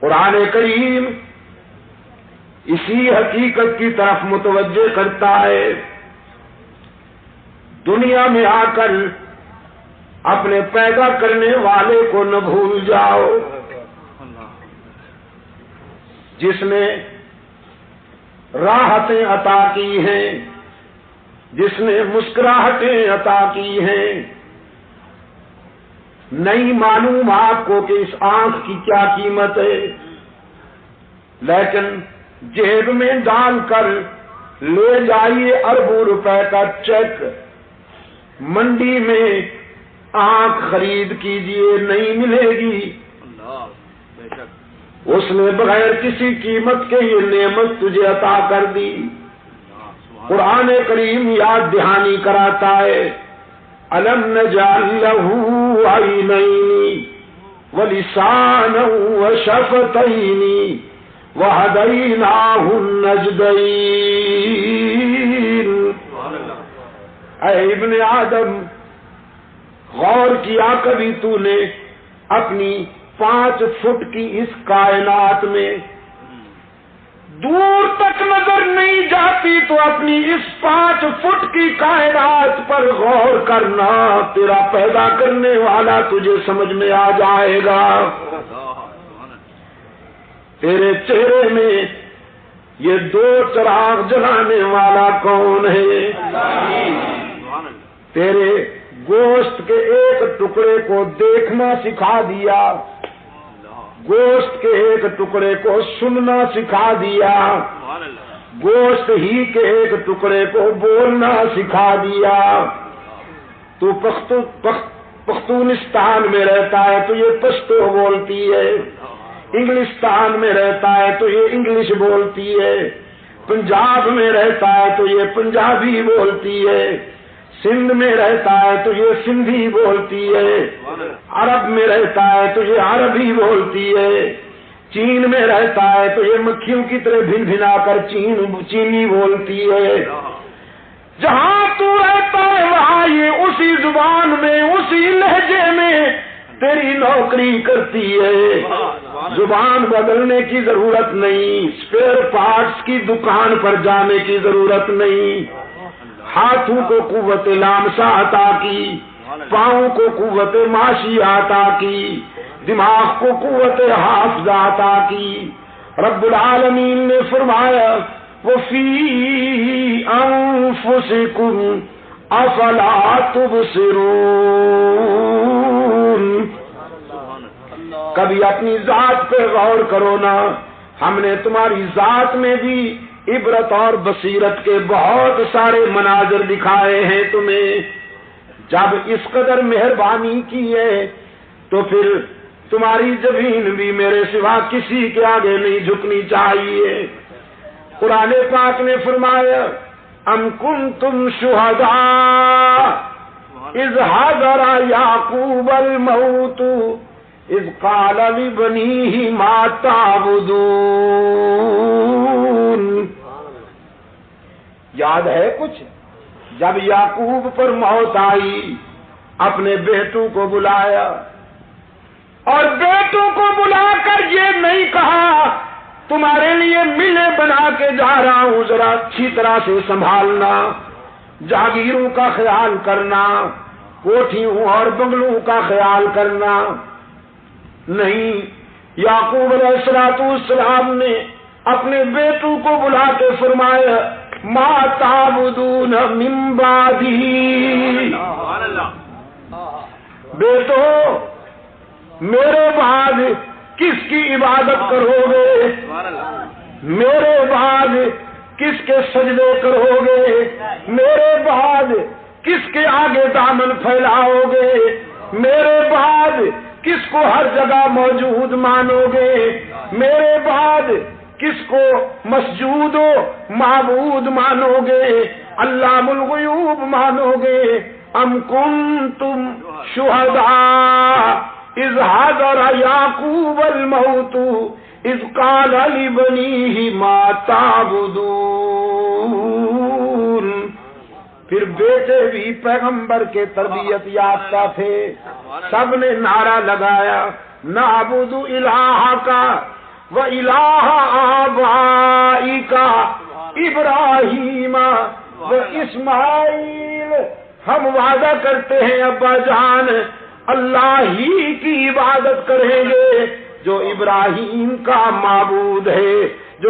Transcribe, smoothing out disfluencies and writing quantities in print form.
قرآن کریم اسی حقیقت کی طرف متوجہ کرتا ہے، دنیا میں آ کر اپنے پیدا کرنے والے کو نہ بھول جاؤ، جس نے راحتیں عطا کی ہیں، جس نے مسکراہٹیں عطا کی ہیں۔ نہیں معلوم آپ کو کہ اس آنکھ کی کیا قیمت ہے، لیکن جیب میں ڈال کر لے جائیے اربوں روپے کا چیک، منڈی میں آنکھ خرید کیجیے، نہیں ملے گی۔ اس نے بغیر کسی قیمت کے یہ نعمت تجھے عطا کر دی۔ قرآن کریم یاد دہانی کراتا ہے، أَلَمْ نَجْعَلْ لَهُ عَيْنَيْنِ وَلِسَانًا وَشَفَتَيْنِ وَهَدَيْنَاهُ النَّجْدَيْنِ۔ اے ابن آدم، غور کیا کبھی تو نے اپنی 5 فٹ کی اس کائنات میں دور تک نظر نہیں جاتی تو اپنی اس 5 فٹ کی کائنات پر غور کرنا، تیرا پیدا کرنے والا تجھے سمجھ میں آ جائے گا۔ تیرے چہرے میں یہ 2 چراغ جلانے والا کون ہے؟ تیرے گوشت کے ایک ٹکڑے کو دیکھنا سکھا دیا، گوشت کے ایک ٹکڑے کو سننا سکھا دیا، گوشت ہی کے ایک ٹکڑے کو بولنا سکھا دیا۔ تو پختونستان میں رہتا ہے تو یہ پشتو بولتی ہے، انگلستان میں رہتا ہے تو یہ انگلش بولتی ہے، پنجاب میں رہتا ہے تو یہ پنجابی بولتی ہے، سندھ میں رہتا ہے تو یہ سندھی بولتی ہے، عرب میں رہتا ہے تو یہ عربی بولتی ہے، چین میں رہتا ہے تو یہ مکھیوں کی طرح بھن بھنا کر چینی بولتی ہے۔ جہاں تو رہتا ہے وہاں یہ اسی زبان میں، اسی لہجے میں تیری نوکری کرتی ہے۔ زبان بدلنے کی ضرورت نہیں، اسپیئر پارٹس کی دکان پر جانے کی ضرورت نہیں۔ ہاتھوں کو قوت لامسا عطا کی، پاؤں کو قوت ماشی عطا کی، دماغ کو قوت حافظہ عطا کی۔ رب العالمین نے فرمایا وَفِي أَنفُسِكُمْ أَفَلَا تُبْصِرُونَ۔ کبھی اپنی ذات پہ غور کرو نا، ہم نے تمہاری ذات میں بھی عبرت اور بصیرت کے بہت سارے مناظر دکھائے ہیں تمہیں۔ جب اس قدر مہربانی کی ہے تو پھر تمہاری جبین بھی میرے سوا کسی کے آگے نہیں جھکنی چاہیے۔ قرآن پاک نے فرمایا ام کنتم شہداء اذ حضر یعقوب الموت اذ قال لبنیہ ما تعبدون۔ یاد ہے کچھ؟ جب یعقوب پر موت آئی، اپنے بیٹوں کو بلایا اور بیٹوں کو بلا کر یہ نہیں کہا تمہارے لیے ملے بنا کے جا رہا ہوں، ذرا اچھی طرح سے سنبھالنا، جاگیروں کا خیال کرنا، کوٹھیوں اور بنگلوں کا خیال کرنا۔ نہیں، یعقوب علیہ السلام نے اپنے بیٹوں کو بلا کے فرمایا ما تعبدون من بعدی۔ بیٹو، میرے بعد کس کی عبادت کرو گے؟ میرے بعد کس کے سجدے کرو گے؟ میرے بعد کس کے آگے دامن پھیلاؤ گے؟ میرے بعد کس کو ہر جگہ موجود مانو گے؟ میرے بعد کس کو مسجود و معبود مانو گے؟ علام الغیوب مانو گے؟ ام کنتم شہداء اذ حضر یعقوب الموت اذ قال لبنیہ ما تعبدون۔ پھر بیٹے بھی پیغمبر کے تربیت یافتہ تھے، سب نے نعرہ لگایا نعبد الہک وَإِلَٰهَ آبَائِكَ ابراہیم واسماعیل، ہم وعدہ کرتے ہیں ابا جان اللہ ہی کی عبادت کریں گے جو ابراہیم کا معبود ہے، جو